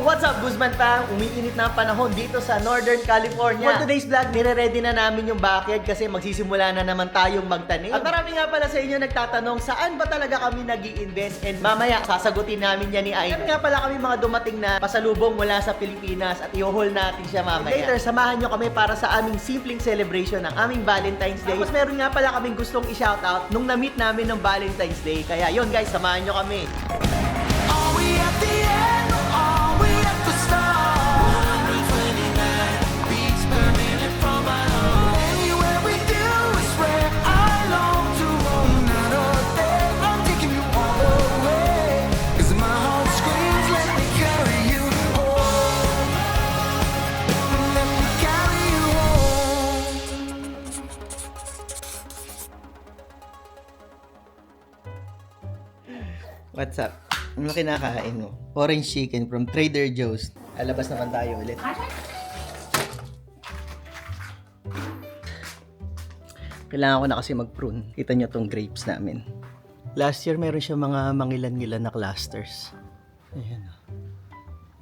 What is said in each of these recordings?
What's up, Guzman Pang? Umiinit na ang panahon dito sa Northern California. For today's vlog, nire-ready na namin yung backyard kasi magsisimula na naman tayong magtanim. At marami nga pala sa inyo nagtatanong saan ba talaga kami nag-i-invest, and mamaya sasagutin namin yan ni Ay. Kami nga pala kami mga dumating na pasalubong mula sa Pilipinas at i-haul natin siya mamaya. Later, samahan nyo kami para sa aming simpleng celebration ng aming Valentine's Day. Tapos meron nga pala kaming gustong i-shoutout nung na-meet namin ng Valentine's Day. Kaya yun guys, samahan nyo kami. What's up? Ano kinakain mo? Orange chicken from Trader Joe's. Alabas naman tayo ulit. Kailangan ko na kasi mag-prune. Kita nyo tong grapes namin. Last year meron siya mga mangilan-ngilan na clusters. Ayan.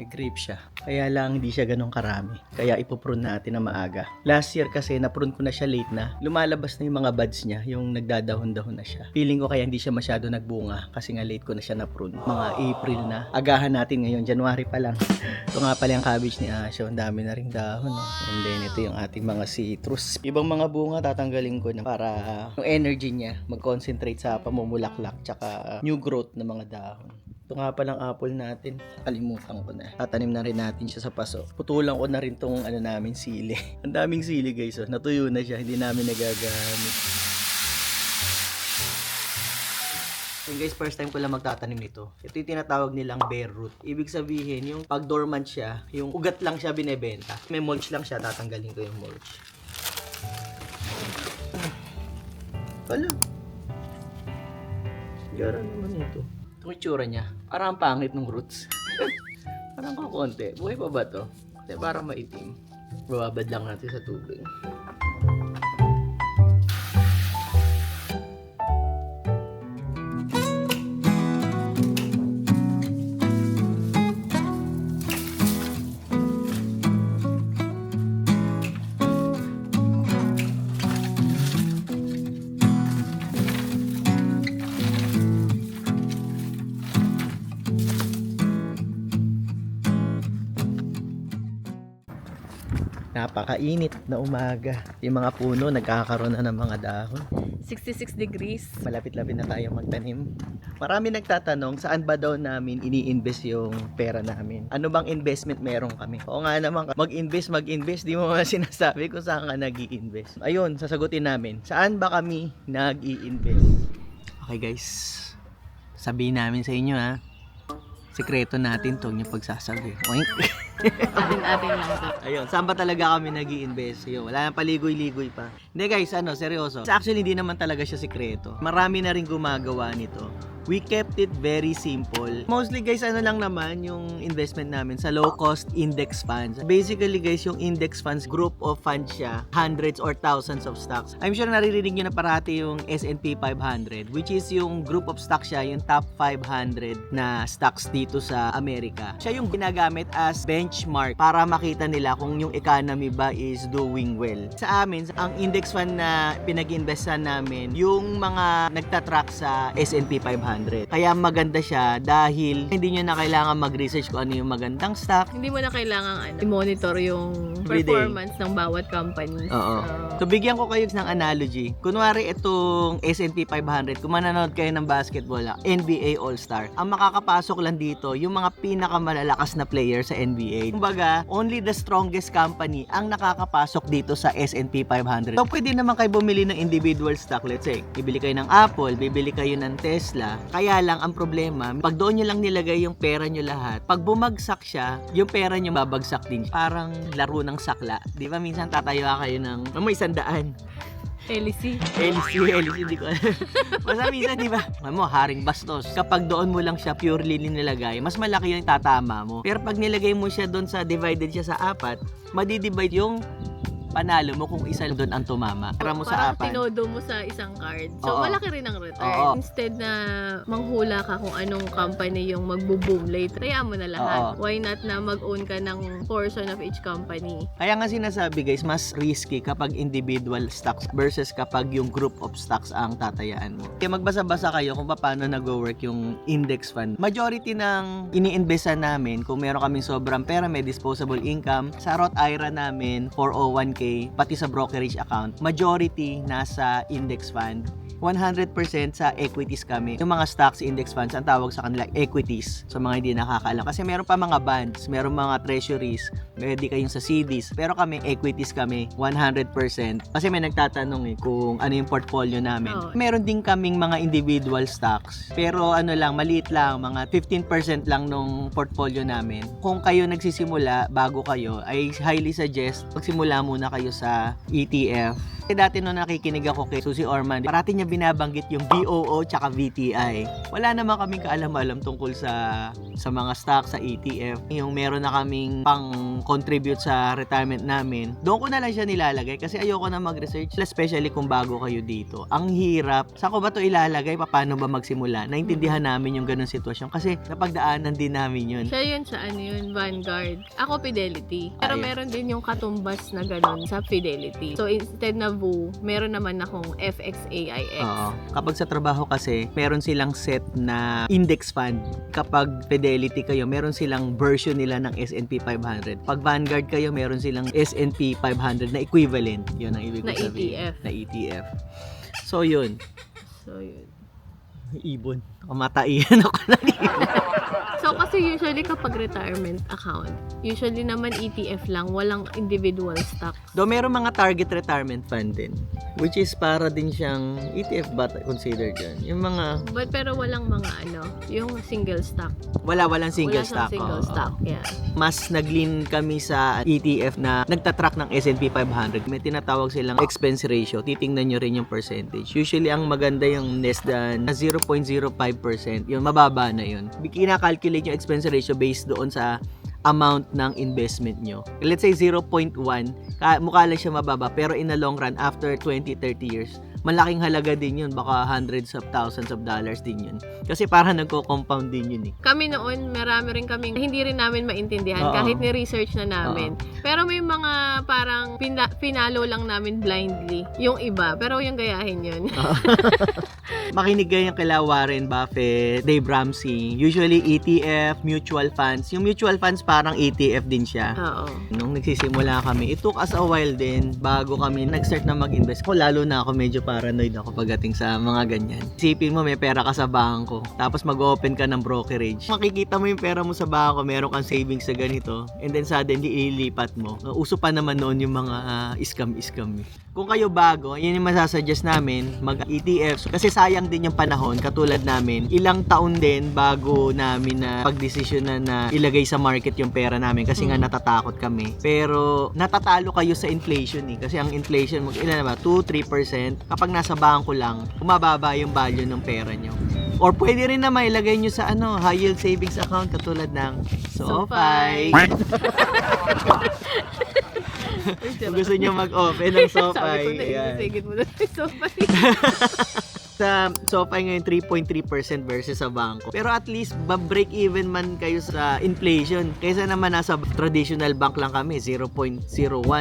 May grape siya. Kaya lang hindi siya ganun karami. Kaya ipoprune natin na maaga. Last year kasi naprune ko na siya late na. Lumalabas na yung mga buds niya. Yung nagdadahon-dahon na siya. Feeling ko kaya hindi siya masyado nagbunga. Kasi nga late ko na siya naprune. Mga April na. Agahan natin ngayon. January pa lang. Ito nga pala yung cabbage ni Asho. Ang dami na ring dahon. No? And then ito yung ating mga citrus. Ibang mga bunga tatanggalin ko na para yung energy niya mag-concentrate sa pamumulaklak tsaka new growth ng mga dahon. Ito nga palang apple natin. Kalimutan ko na. Tatanim na rin natin siya sa paso. Putulan ko na rin tong namin sili. Ang daming sili guys. Oh. Natuyo na siya. Hindi namin nagagamit. And guys, first time ko lang magtatanim nito. Ito yung tinatawag nilang bare root. Ibig sabihin, yung pag dormant siya, yung ugat lang siya binebenta. May mulch lang siya. Tatanggalin ko yung mulch. Wala. Gara naman ito. Itong itsura niya, parang pangit ng roots. Parang kakonti. Buhay pa ba to? Kasi parang maitim. Bababad lang natin sa tubig. Napakainit na umaga. Yung mga puno nagkakaroon na ng mga dahon. 66 degrees. Malapit-lapit na tayo magtanim. Marami nagtatanong saan ba daw namin ini-invest yung pera namin. Ano bang investment meron kami? Oo nga naman, mag-invest. Di mo mga sinasabi kung saan ka nag-i-invest. Ayun, sasagutin namin. Saan ba kami nag-i-invest? Okay guys, sabihin namin sa inyo ha. Sekreto natin to yung pagsasabi. Oink. Atin-atin lang ito. Ayun, saan ba talaga kami nag-i-invest? Yun, wala nang paligoy-ligoy pa. Hindi guys, seryoso. Actually, hindi naman talaga siya sekreto. Marami na rin gumagawa nito. We kept it very simple. Mostly guys, lang naman yung investment namin sa low-cost index funds. Basically guys, yung index funds, group of funds siya, hundreds or thousands of stocks. I'm sure naririnig nyo na parati yung S&P 500, which is yung group of stocks siya, yung top 500 na stocks dito sa Amerika. Siya yung ginagamit as benchmark para makita nila kung yung economy ba is doing well. Sa amin, ang index fund na pinag-investan namin, yung mga nagtatrack sa S&P 500. Kaya maganda siya dahil hindi nyo na kailangan mag-research kung ano yung magandang stock. Hindi mo na kailangan i-monitor yung Everyday. performance ng bawat company. Oo. So, bigyan ko kayo ng analogy. Kunwari, itong S&P 500, kung manonood kayo ng basketball, NBA All-Star, ang makakapasok lang dito, yung mga pinakamalalakas na player sa NBA. Kumbaga, only the strongest company ang nakakapasok dito sa S&P 500. So, pwede naman kayo bumili ng individual stock. Let's say, bibili kayo ng Apple, bibili kayo ng Tesla. Kaya lang, ang problema, pag doon nyo lang nilagay yung pera nyo lahat, pag bumagsak siya, yung pera nyo babagsak din. Parang laro ng sakla. Di ba minsan tatayo kayo ng may 100. LC, hindi ko alam. Basta minsan, di ba? Haring bastos. Kapag doon mo lang siya purely nilagay, mas malaki yung tatama mo. Pero pag nilagay mo siya doon sa divided siya sa 4, madidivide yung panalo mo kung isa doon ang tumama. Para mo sa Parang apat. tinodo mo sa isang card. So, Oo. malaki rin ang return. Oo. Instead na manghula ka kung anong company yung magbo-boom later, kaya mo na lahat. Oo. Why not na mag-own ka ng portion of each company? Kaya nga sinasabi guys, mas risky kapag individual stocks versus kapag yung group of stocks ang tatayaan mo. Kaya magbasa-basa kayo kung paano nag-work yung index fund. Majority ng ini-investan namin, kung meron kaming sobrang pera, may disposable income, sa Roth IRA namin, 401k, pati sa brokerage account, majority nasa index fund. 100% sa equities kami. Yung mga stocks, index funds, ang tawag sa kanila equities. So mga hindi nakakaalam. Kasi meron pa mga bonds, meron mga treasuries, pwede kayong sa CDs. Pero kami, equities kami, 100%. Kasi may nagtatanong kung ano yung portfolio namin. Oo. Meron din kaming mga individual stocks. Pero ano lang, maliit lang, mga 15% lang nung portfolio namin. Kung kayo nagsisimula, bago kayo, I highly suggest, magsimula muna kayo sa ETF. Kasi dati nung nakikinig ako kay Susie Orman, parati niya binabanggit yung BOO tsaka VTI. Wala naman kaming kaalam-alam tungkol sa mga stocks, sa ETF. Yung meron na kaming pang-contribute sa retirement namin, doon ko na lang siya nilalagay kasi ayoko na mag-research, especially kung bago kayo dito. Ang hirap. Saan ko ba to ilalagay? Paano ba magsimula? Naintindihan namin yung ganun sitwasyon kasi napagdaanan din namin yun. Siya yun sa Vanguard. Ako, Fidelity. Pero Ayun. meron din yung katumbas na ganun sa Fidelity. So, instead na VU, meron naman akong FXAIX. Oo. Kapag sa trabaho kasi, meron silang set na index fund. Kapag Fidelity kayo, meron silang version nila ng S&P 500. Pag Vanguard kayo, meron silang S&P 500 na equivalent. Yun ang ibig Na sabihin. ETF. Na ETF. So, yun. So, yun. Ibon. Kamataihan ako na So, kasi usually kapag retirement account, usually naman ETF lang, walang individual stock. Do meron mga target retirement fund din, which is para din siyang ETF ba considered yan? Yung mga Pero walang mga yung single stock. walang single Wala stock. siyang single Oo. stock, yeah. Mas nag-lean kami sa ETF na nagtatrack ng S&P 500. May tinatawag silang expense ratio. Titingnan nyo rin yung percentage. Usually, ang maganda yung less than 0.05%. Yung mababa na yun. Kina-calculate yung expense ratio based doon sa amount ng investment nyo. Let's say 0.1, mukha lang siya mababa, pero in the long run, after 20-30 years, malaking halaga din yun. Baka hundreds of thousands of dollars din yun. Kasi parang nagko-compound din yun eh. Kami noon, marami rin kaming hindi rin namin maintindihan Oo. kahit ni-research na namin. Pero may mga parang pinalo lang namin blindly yung iba. Pero yung gayahin yun. Makinig kayo kila Warren Buffett, Dave Ramsey. Usually ETF, mutual funds. Yung mutual funds parang ETF din siya. Oo. Nung nagsisimula kami, it took us a while din bago kami nag-start na mag-invest. Lalo na ako, medyo paranoid ako pagdating sa mga ganyan. Isipin mo, may pera ka sa bangko, tapos mag-open ka ng brokerage. Makikita mo yung pera mo sa bangko, meron kang savings sa ganito, and then suddenly ililipat mo. Uso pa naman noon yung mga scam-scam. Kung kayo bago, yun yung masasuggest namin, mag-ETFs. Kasi sayang din yung panahon, katulad namin. Ilang taon din bago namin na pagdesisyon na ilagay sa market yung pera namin kasi nga natatakot kami. Pero natatalo kayo sa inflation eh. Kasi ang inflation, ilan na ba? 2-3%. Kapag nasa bangko lang, bumababa yung value ng pera nyo. Or pwede rin na mailagay nyo sa high yield savings account katulad ng SoFi. Kung gusto nyo mag-open ng SoFi. Sabi ko, ayan. naisigit mo na yung SoFi. Sa SoFi ngayon 3.3% versus sa bangko. Pero at least break even man kayo sa inflation. Kaysa naman nasa traditional bank lang kami 0.01.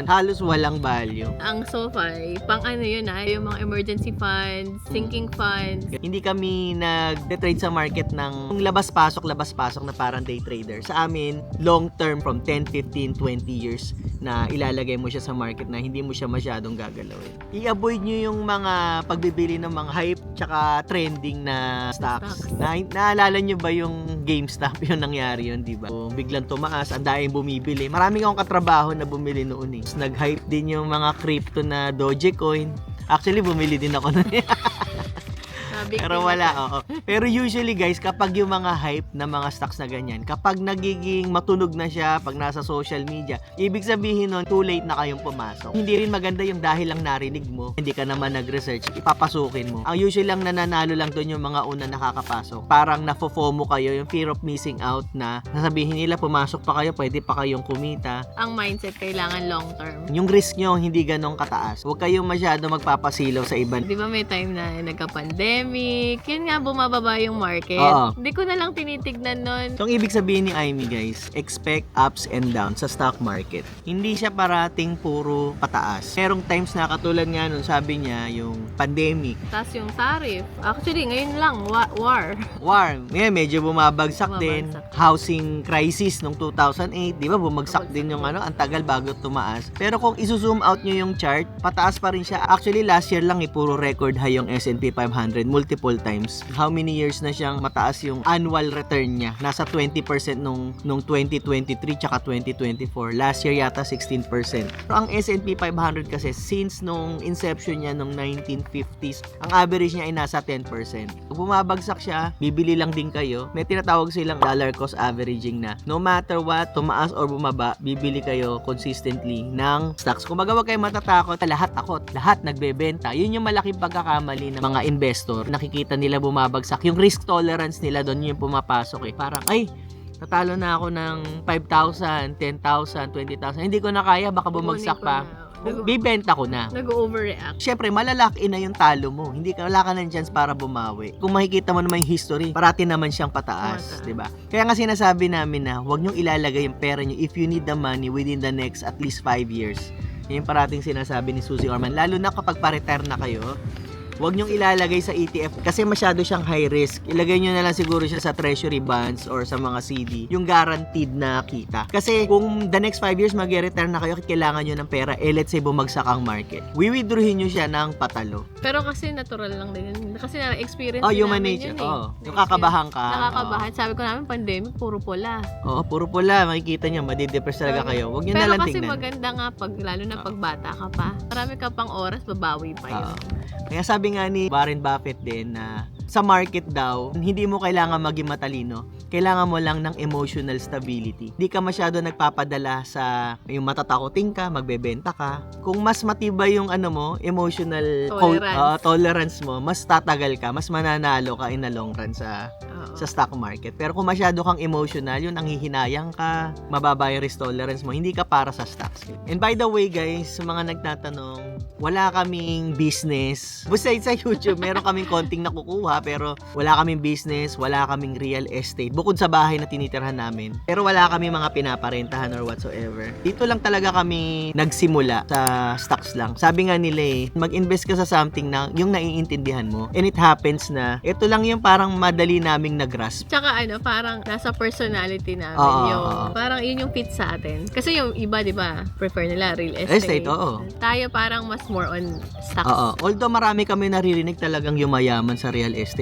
Halos walang value. Ang SoFi, pang yun yung mga emergency funds, sinking funds. Hindi kami nag-trade sa market ng labas-pasok na parang day trader. Sa amin, long term from 10, 15, 20 years na ilalagay mo siya sa market na hindi mo siya masyadong gagalawin. I-avoid nyo yung mga pagbibili ng mga hype tsaka trending na stocks. Naalala nyo ba yung GameStop yung nangyari yun, di ba? So, biglang tumaas, ang daming bumibili. Marami akong katrabaho na bumili noon eh. Nag-hype din yung mga crypto na Dogecoin. Actually, bumili din ako na Sabi Pero wala, oo. Pero usually guys, kapag yung mga hype na mga stocks na ganyan, kapag nagiging matunog na siya, pag nasa social media, ibig sabihin nun, too late na kayong pumasok. Hindi rin maganda yung dahil lang narinig mo, hindi ka naman nag-research, ipapasukin mo. Ang usually lang nananalo lang doon yung mga una nakakapasok. Parang nafo-FOMO kayo, yung fear of missing out na sasabihin nila, pumasok pa kayo, pwede pa kayong kumita. Ang mindset kailangan long term. Yung risk nyo, hindi ganong kataas. Huwag kayong masyado magpapasilaw sa iba. Di ba may time na nagka-pandemic, yun nga bumababa yung market. Oo. Hindi ko na lang tinitignan nun. So, ang ibig sabihin ni Aimee guys, expect ups and downs sa stock market. Hindi siya parating puro pataas. Merong times na katulad nga nun, sabi niya, yung pandemic, Tapos yung tariff. Actually, ngayon lang, war. war, medyo bumabagsak din. Bumabagsak. Housing crisis nung 2008, di ba, bumagsak din yung ang tagal bago tumaas. Pero kung iso-zoom out nyo yung chart, pataas pa rin siya. Actually, last year lang, puro record high yung S&P 500 multiple times. How many years na siyang mataas yung annual return niya? Nasa 20% nung 2023 tsaka 2024. Last year yata 16%. So, ang S&P 500 kasi since nung inception niya nung 1950s, ang average niya ay nasa 10%. Kung bumabagsak siya, bibili lang din kayo. May tinatawag silang dollar cost averaging na no matter what, tumaas or bumaba, bibili kayo consistently ng stocks. Kung huwag kayo matatakot, lahat takot, lahat nagbebenta. Yun yung malaking pagkakamali ng mga investor. Nakikita nila bumabagsak. Yung risk tolerance nila doon yung pumapasok eh. Parang, ay, natalo na ako ng 5,000, 10,000, 20,000. Hindi ko na kaya, baka bumagsak pa. Bibenta ko na. Nag-overreact. Siyempre, malalaki na yung talo mo. Wala ka ng chance para bumawi. Kung makikita mo naman yung history, parati naman siyang pataas, 'di ba? Kaya nga sinasabi namin na huwag niyong ilalagay yung pera niyo if you need the money within the next at least 5 years. Yan yung parating sinasabi ni Susie Orman. Lalo na kapag pa-retire na kayo, huwag niyong ilalagay sa ETF kasi masyado siyang high risk. Ilagay niyo na lang siguro siya sa treasury bonds or sa mga CD, yung guaranteed na kita. Kasi kung the next 5 years mag-retire na kayo, kailangan niyo ng pera, let's say bumagsak ang market. Withdrawin niyo siya ng patalo. Pero kasi natural lang din yun. Kasi na-experience din Human namin nature. yun eh. Yung kakabahan ka. Nakakabahan. Sabi ko namin, pandemic, puro pula. Puro pula. Makikita niyo, madidepress talaga kayo. Huwag niyo na lang Pero kasi tingnan. maganda nga, lalo na pag bata ka pa. Marami ka pang oras, babawi pa yun. Kaya sabi nga ni Warren Buffett din na sa market daw, hindi mo kailangan maging matalino. Kailangan mo lang ng emotional stability. Hindi ka masyado nagpapadala sa yung matatakotin ka, magbebenta ka. Kung mas matibay yung emotional tolerance mo, mas tatagal ka, mas mananalo ka in the long run sa stock market. Pero kung masyado kang emotional, yun ang hihinayang ka, mababa yung risk tolerance mo, hindi ka para sa stocks. And by the way guys, sa mga nagtatanong, wala kaming business. Besides sa YouTube, meron kaming konting nakukuha, pero wala kaming business, wala kaming real estate. Bukod sa bahay na tinitirhan namin. Pero wala kaming mga pinaparentahan or whatsoever. Dito lang talaga kami nagsimula sa stocks lang. Sabi nga nila mag-invest ka sa something na yung naiintindihan mo. And it happens na, ito lang yung parang madali naming nag-grasp. Tsaka parang nasa personality namin parang yun yung fit sa atin. Kasi yung iba, di ba, prefer nila real estate. Tayo parang mas more on stocks. Although marami kami naririnig talagang yumayaman sa real estate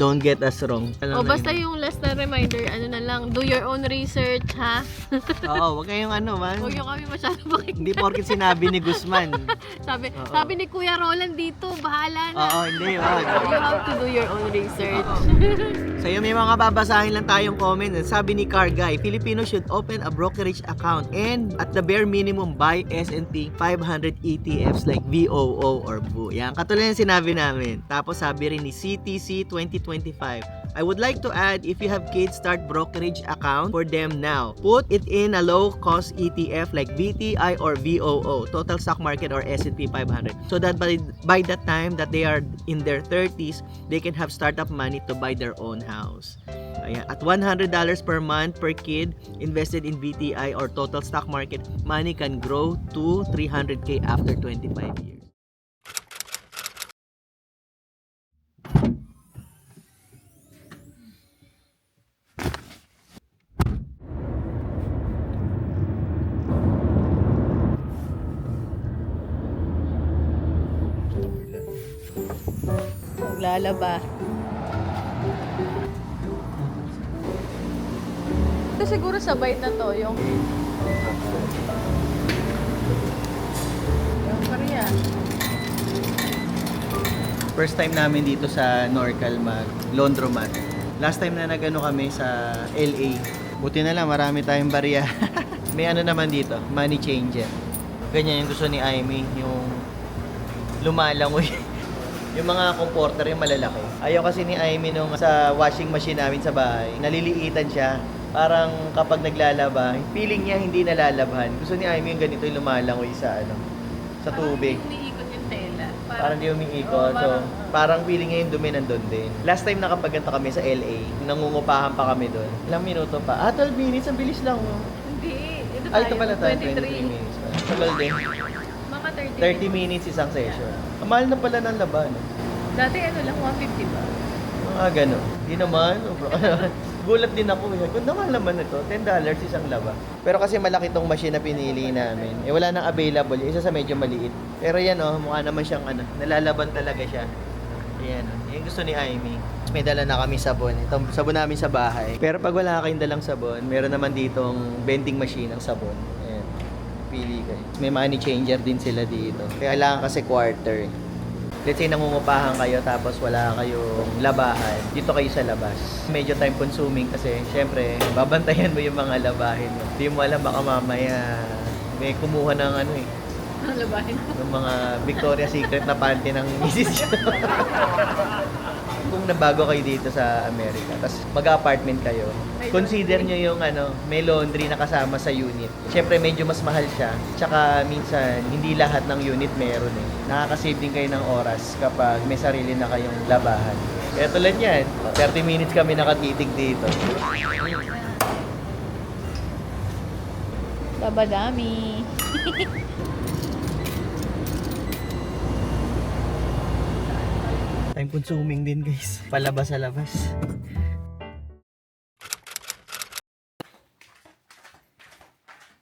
Don't get us wrong. Basta yung last na reminder, na lang, do your own research, ha? Wag kayong man. Huwag yung kami masyado pakinggan. Hindi porket sinabi ni Guzman. sabi ni Kuya Roland dito, bahala na. Hindi. You have to do your own research. So yung may mga babasahin lang tayong comment. Sabi ni Carguy, Filipino should open a brokerage account and at the bare minimum buy S&P 500 ETFs like VOO or BU. Yan, katulad yung sinabi namin. Tapos sabi rin ni CTC 2025, I would like to add, if you have kids, start brokerage account for them now. Put it in a low-cost ETF like VTI or VOO, Total Stock Market or S&P 500. So that by the time that they are in their 30s, they can have startup money to buy their own house. Ayan. At $100 per month per kid invested in VTI or Total Stock Market, money can grow to 300K after 25 years. Lalaba. Ito siguro sabay na to, yung Korea. First time namin dito sa Norcal mag laundromat. Last time na nagano kami sa LA. Buti na lang, marami tayong barya. May ano naman dito, money changer. Ganyan yung gusto ni Aimee, yung lumalangoy. Yung mga comporter yung malalaki. Ayaw kasi ni Aimee nung sa washing machine namin sa bahay, naliliitan siya. Parang kapag naglalaba, feeling niya hindi nalalabhan. Gusto ni Aimee yung ganito yung lumalangoy sa sa tubig. Parang umiikot yung tela. Parang di umiikot. So, parang feeling niya yung dumi nandun din. Last time nakapaganta kami sa LA, nangungupahan pa kami doon. Ilang minuto pa? 12 minutes. Ang bilis lang. Oh. Hindi. Ito pala tayo. 23 minutes pa. Tagal din. Mga 30 minutes isang session. Ang mahal na pala ng laban. Dati ano lang, 150 ba? Gano'n. Di naman. Gulat din ako. Kung naman naman ito, $10 isang laba. Pero kasi malaki tong machine na pinili namin. Wala nang available. Isa sa medyo maliit. Pero yan mukha naman siyang nalalaban talaga siya. Ayan yung gusto ni Aimee. May dala na kami sabon. Itong sabon namin sa bahay. Pero pag wala kayong dalang sabon, meron naman ditong vending machine ng sabon. Ayan. Pili kayo. May money changer din sila dito. Kailangan kasi quarter. Let's say nangungupahan kayo tapos wala kayong labahan, dito kayo sa labas. Medyo time consuming kasi syempre babantayan mo yung mga labahin mo. Hindi mo alam baka mamaya may kumuha ng Ang labahin ko. ng mga Victoria's Secret na panty ng misis nyo. Kung nabago kayo dito sa Amerika, tapos mag-apartment kayo, consider nyo yung may laundry na kasama sa unit. Siyempre, medyo mas mahal siya. Tsaka minsan, hindi lahat ng unit meron eh. Nakakasave din kayo ng oras kapag may sarili na kayong labahan. Kaya tulad yan, 30 minutes kami nakatitig dito. Babadami. Time consuming din guys. Palabas sa labas.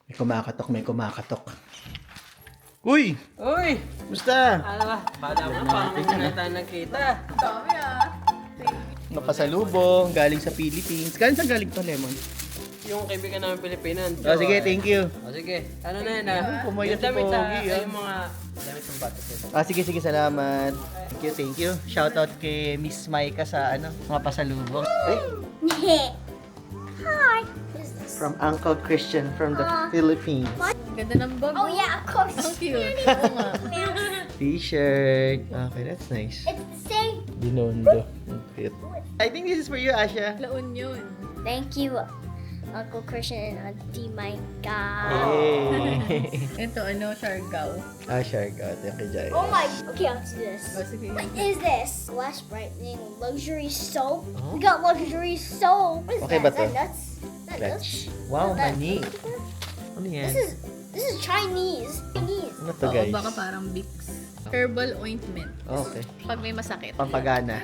May kumakatok. Uy! Uy! Musta? Ano ba? Bada mo pa, hindi na tayo nagkita. Dami Napasalubong, galing sa Philippines. Saan galing to, Lemon? Yung kaibigan namin Pilipinan. Oh, sige, thank you. Sige. Ano na yun Pumayat Yung damit si Pogi, yung mga damit ng bata sila. Sige, salamat. Thank you. Shout out kay Miss Maika sa mga pasalubong. Ay, Hi. from Uncle Christian from the Philippines. Ganda ng bag. Oh yeah, of course. Ang cute. Oo nga. T-shirt. Okay, that's nice. It's the same. Binondo. Cute. I think this is for you, Asha. Laon yun. Thank you, Uncle Christian and Auntie Micah. Hey. Ito, Siargao. Asha, God. Thank you, Jai. Oh my. Okay, I'll do this. O, sige. What is this? Lash brightening luxury soap. Oh. We got luxury soap. What is Okay that? ba to? Is that nuts? Is that nuts? Wow, That- mani. Ano yan? This is Chinese. Chinese. Ano to, Oo, guys? baka parang Vicks. Herbal ointment. Okay. Pag may masakit. Pampagana.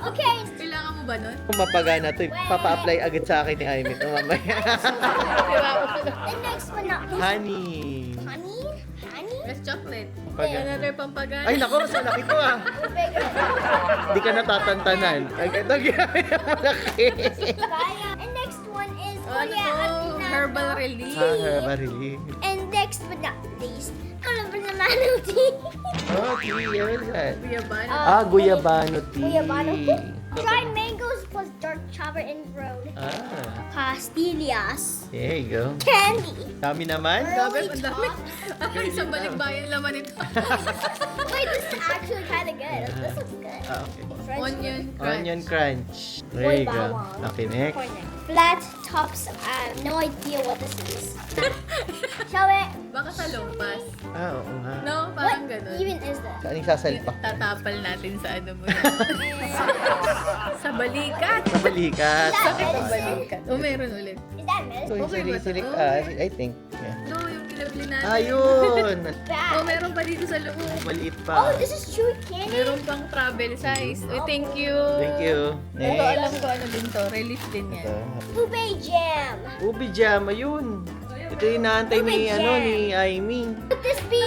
Okay. Kailangan mo ba nun? Kung mapagana to, papa-apply agad sa akin ni Aimee. Ito mamaya. And next one, not least, Honey. honey. Honey. Best chocolate. Pampagana. Another pampagana. Ay, nako, sa laki to ah. Hindi ka natatantanan. Ito, ginamit ang malaki. Kaya. And next one is Ano to? Herbal relief. Barili. And next but not least, banana tea. Oh, tea. Ano yan? Guyaban. Guyabano tea. Guyabano tea. Dried mangoes plus dark chocolate and road. Pastillas. There you go. Candy. Dami naman. Sabi, ang dami. Ako isang balikbayan laman ito. Wait, this is actually kind of good. This looks good. Okay. French Onion crunch. Onion crunch. There Boy you go. bawang. Okay, next. Corner. Flat tops. I have no idea what this is. Shall we? Baka sa lumpas. Oo nga. No? What Parang ganun. even is this? Saan yung sasalpak? Tatapal natin sa ano mo yan. Sa balikat. Sa balikat. Is that Sa medicine? balikat. O, meron ulit. Is that medicine? So, yung Okay ba to? sili-sili, I think. Yeah. No, yung pinabili natin. Ayun! Bad. Oh, meron pa dito sa loob. Maliit Oh, pa. this is chewy candy. Meron pang travel size. Uy, thank you. Thank you. Ito, Next. alam ko ano din to. Relief din yan. Ube jam. Ubi jam, ayun. Ito yung inaantay ni, Ubi jam. ni Aimee. Could this be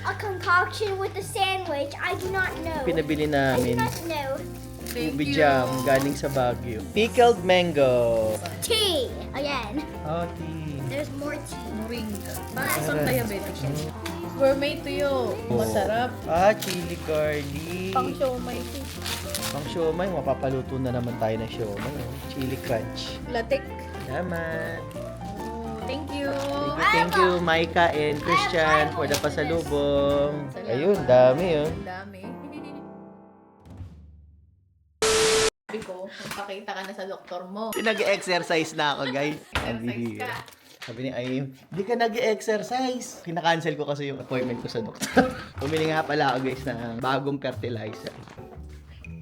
a concoction with a sandwich? I do not know. Pinabili I do namin. not know. Thank Ubi you. jam, galing sa Baguio. Pickled mango. Tea again. Oh, tea. There's more tea. Moringa. Parang isang diabetic yan. Gourmet tuyo. Masarap. Chili garlic. Pang siomay ito. Pang siomay, mapapaluto na naman tayo ng siomay. Chili crunch. Latik. Salamat. Oh, thank you. Thank you, Maika and Christian for the pasalubong. Salamat. Ayun, dami oh. Ang dami. Sabi ko, magpakita ka na sa doktor mo. Nag-exercise na ako, guys. Exercise ka. Sabi ni Ayim, di ka nag-exercise. Kinakancel ko kasi yung appointment ko sa doktor. Bumili nga pala ako, guys, ng bagong fertilizer.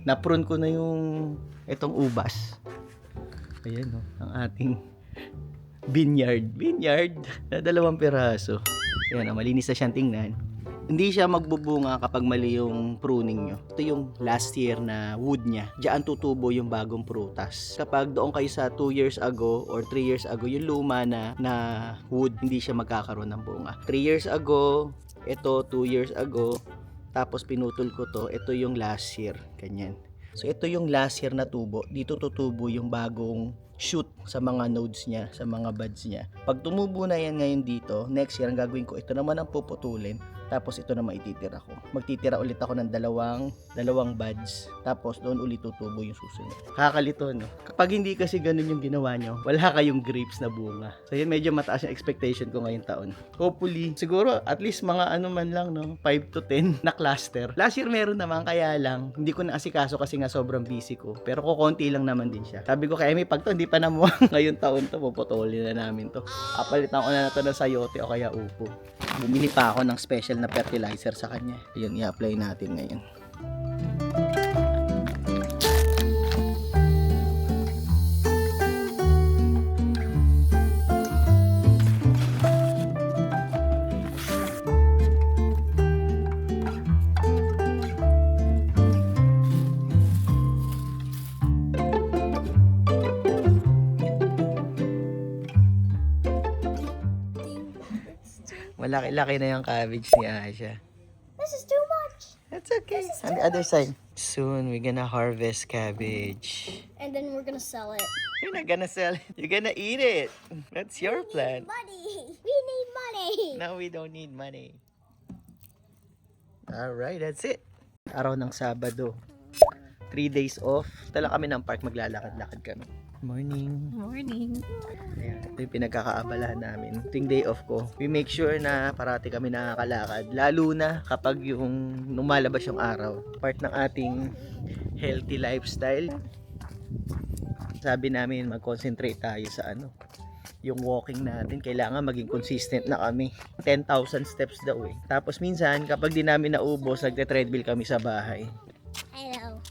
Na-prune ko na yung itong ubas. Ayan, oh, ang ating vineyard na 2 piraso. Ayan, malinis na siyang tingnan. Hindi siya magbubunga kapag mali yung pruning nyo. Ito yung last year na wood niya. Diyan tutubo yung bagong prutas. Kapag doon kayo sa 2 years ago or 3 years ago, yung luma na wood, hindi siya magkakaroon ng bunga. 3 years ago, ito 2 years ago, tapos pinutol ko to, ito yung last year. Ganyan. So ito yung last year na tubo. Dito tutubo yung bagong shoot sa mga nodes niya, sa mga buds niya. Pag tumubo na yan ngayon dito, next year ang gagawin ko, ito naman ang puputulin. Tapos ito naman ititira ko. Magtitira ulit ako ng dalawang buds. Tapos doon ulit tutubo yung susunod. Kakalito, no? Kapag hindi kasi ganun yung ginawa nyo, wala kayong grapes na bunga. So yun, medyo mataas yung expectation ko ngayong taon. Hopefully, siguro at least mga ano man lang, no? 5 to 10 na cluster. Last year meron naman, kaya lang, hindi ko na asikaso kasi nga sobrang busy ko. Pero kukonti lang naman din siya. Sabi ko kay Amy, pag to hindi pa namuha ngayong taon to, puputulin na namin to. Kapalitan ko na to ng sayote o kaya upo. Bumili pa ako ng special na fertilizer sa kanya. Yun, i-apply natin ngayon. Malaki-laki na yung cabbage ni Asha. This is too much. That's okay. On the other side. Soon, we're gonna harvest cabbage. And then we're gonna sell it. You're not gonna sell it. You're gonna eat it. That's your plan. Money. We need money. No, we don't need money. Alright, that's it. Araw ng Sabado. 3 days off. Tala kami ng park, maglalakad-lakad kami. Morning. Morning. Ayan, ito yung pinagkakaabalahan namin. Ito yung day off ko. We make sure na parati kami nakakalakad. Lalo na kapag yung lumalabas yung araw. Part ng ating healthy lifestyle. Sabi namin mag-concentrate tayo sa yung walking natin. Kailangan maging consistent na kami. 10,000 steps daw eh. Tapos minsan kapag di namin naubos, nagte-treadmill kami sa bahay. I know.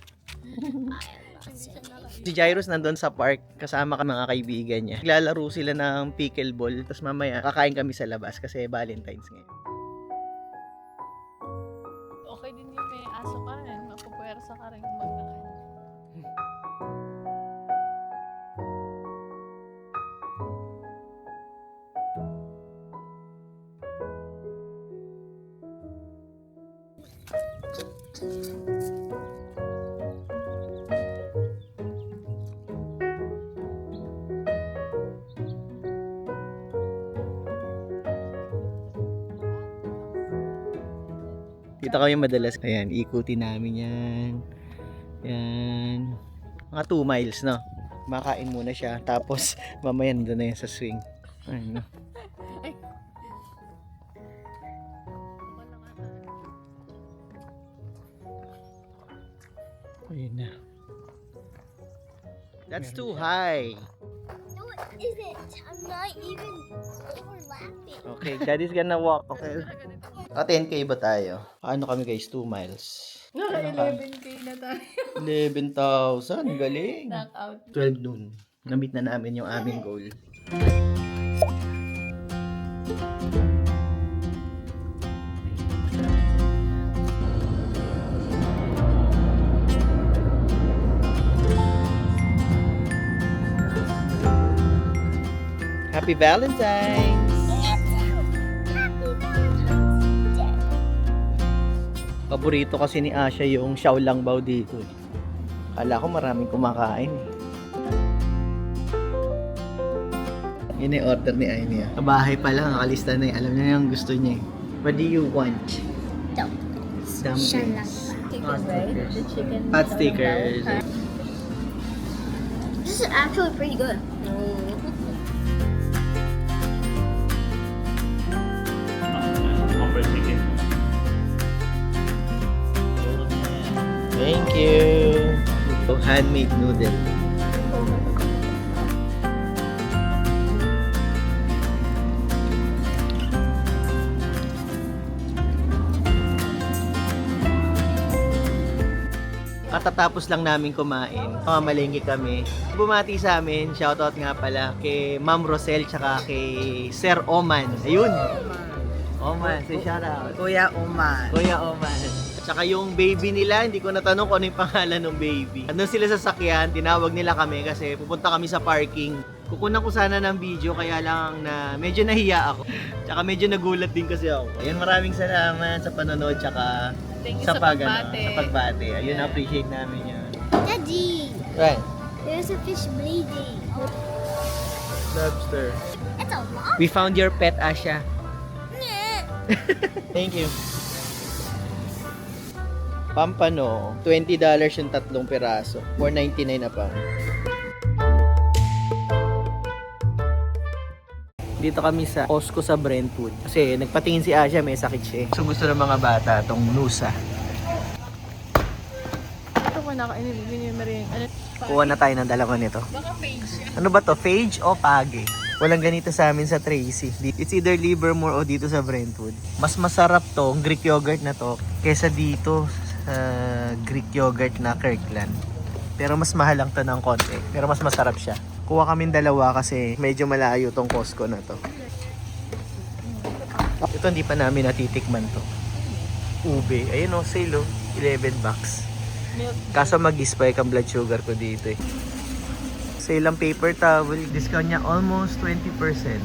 Si Jairus nandun sa park kasama ka mga kaibigan niya. Naglalaro sila ng pickleball. Tapos mamaya kakain kami sa labas kasi Valentine's ngayon. Okay din yung may aso ka rin. Mapupuwersa ka rin magkain. Dito kami madalas. Ayan, ikutin namin yan. Yan. Mga 2 miles, no? Makain muna siya. Tapos, mamaya nandun na yan sa swing. Ayun, no? Ayun na. That's too high. No, it isn't. I'm not even overlapping. Okay, daddy's gonna walk. Okay. 10K ba tayo? Ano kami guys? 2 miles. Naka 11K na tayo. 11,000. Galing. Knockout. 12 noon. Na-meet na namin yung aming goal. Happy Valentine's! Paborito kasi ni Asha yung xiaolangbao dito eh. Kala ko maraming kumakain eh. Yun yung order ni Amy ah. Sa bahay pa lang, nakalista na eh. Alam niya yung gusto niya eh. What do you want? Dumplings. Dumplings. Siya lang ba? Chicken, right? The chicken. Hot stickers. This is actually pretty good. Thank you. Handmade noodle. Katatapos lang namin kumain, mamalengke kami. Bumati sa amin, shoutout nga pala kay Ma'am Rosel tsaka kay Sir Oman. Ayun. Oman, say shoutout. Kuya Oman. Kuya Oman. Tsaka yung baby nila, hindi ko natanong kung ano yung pangalan ng baby. Andun sila sa sakyan, tinawag nila kami kasi pupunta kami sa parking. Kukunan ko sana ng video, kaya lang na medyo nahiya ako. Tsaka medyo nagulat din kasi ako. Ayun, maraming salamat sa panonood, tsaka Thank you sa pagbate. Sa pagbate. Ayun, appreciate namin yun. Daddy, Right. there's a fish bleeding. Lobster. It's a lot. We found your pet, Asha. Thank you. Pampano, $20 yung tatlong piraso. $4.99 na pa. Dito kami sa Costco sa Brentwood. Kasi nagpatingin si Asha, may sakit siya. So gusto ng mga bata, tong Nusa. Ito ko binimari. Ano? Kuha na tayo ng dalawa nito. Baka page siya. Ano ba to? Phage o Page? Walang ganito sa amin sa Tracy. It's either Livermore o dito sa Brentwood. Mas masarap to, Greek yogurt na to, kesa dito sa Greek yogurt na Kirkland. Pero mas mahal lang to ng konti. Pero mas masarap siya. Kuha kami dalawa kasi medyo malayo tong Costco na to. Ito hindi pa namin natitikman to. Ube. Ayun o, sale o. $11. Kaso mag-spike ang blood sugar ko dito eh. Sale ang paper towel. Discount niya almost 20%. Ayan.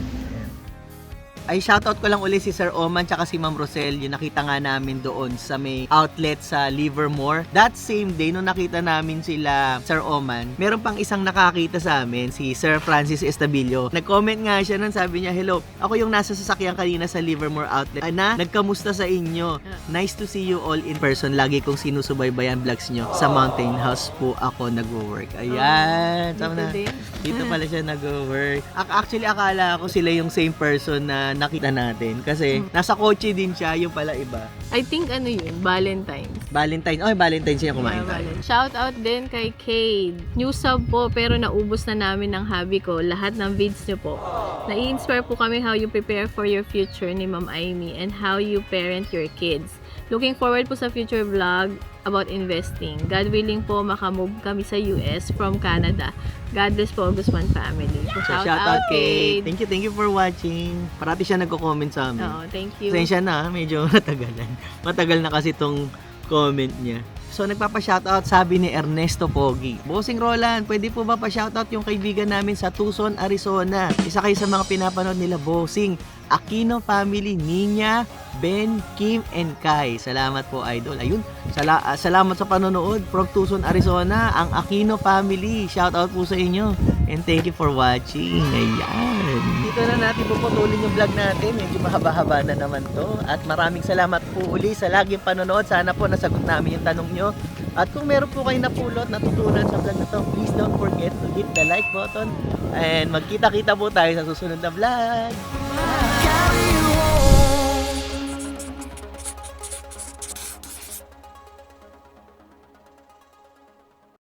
Ay, shoutout ko lang uli si Sir Oman tsaka si Ma'am Rosel. Yung nakita nga namin doon sa may outlet sa Livermore. That same day, nung nakita namin sila Sir Oman, meron pang isang nakakita sa amin, si Sir Francis Estabillo. Nag-comment nga siya nun, sabi niya, hello, ako yung nasa sasakyan kanina sa Livermore outlet. Ana, nagkamusta sa inyo? Nice to see you all in person. Lagi kong sinusubaybayan vlogs nyo. Sa Mountain House po ako nag-work. Ayan. Tama na. Dito pala siya nag-work. Actually, akala ko sila yung same person na nakita natin. Kasi nasa kotse din siya, yung pala iba. I think ano yun, Valentine's. Valentine. Oh, Valentine siya kumain Yeah, tayo. Valentine's. Shout out din kay Cade. New sub po pero naubos na namin ng hobby ko. Lahat ng vids niyo po. Nai-inspire po kami how you prepare for your future ni Ma'am Aimee and how you parent your kids. Looking forward po sa future vlog about investing. God willing po makamove kami sa US from Canada. God bless po Guzman family. So, shout out kay. Cade. Thank you for watching. Parati siya nagko-comment sa amin. Oo, thank you. Pasensya na, medyo natagalan. Matagal na kasi tong comment niya. So nagpapa-shoutout sabi ni Ernesto Pogi. Bossing Roland, pwede po ba pa-shoutout yung kaibigan namin sa Tucson, Arizona? Isa kayo sa mga pinapanood nila, Bossing. Aquino family, Nina, Ben, Kim, and Kai. Salamat po, idol. Ayun, salamat sa panonood from Tucson, Arizona. Ang Aquino family, shoutout po sa inyo. And thank you for watching. Ayan. Dito na natin puputulin yung vlog natin. Medyo mahaba-haba na naman to. At maraming salamat po uli sa laging panonood. Sana po nasagot namin yung tanong nyo. At kung meron po kayo napulot, natutunan sa vlog na to, please don't forget to hit the like button. And magkita-kita po tayo sa susunod na vlog. Bye!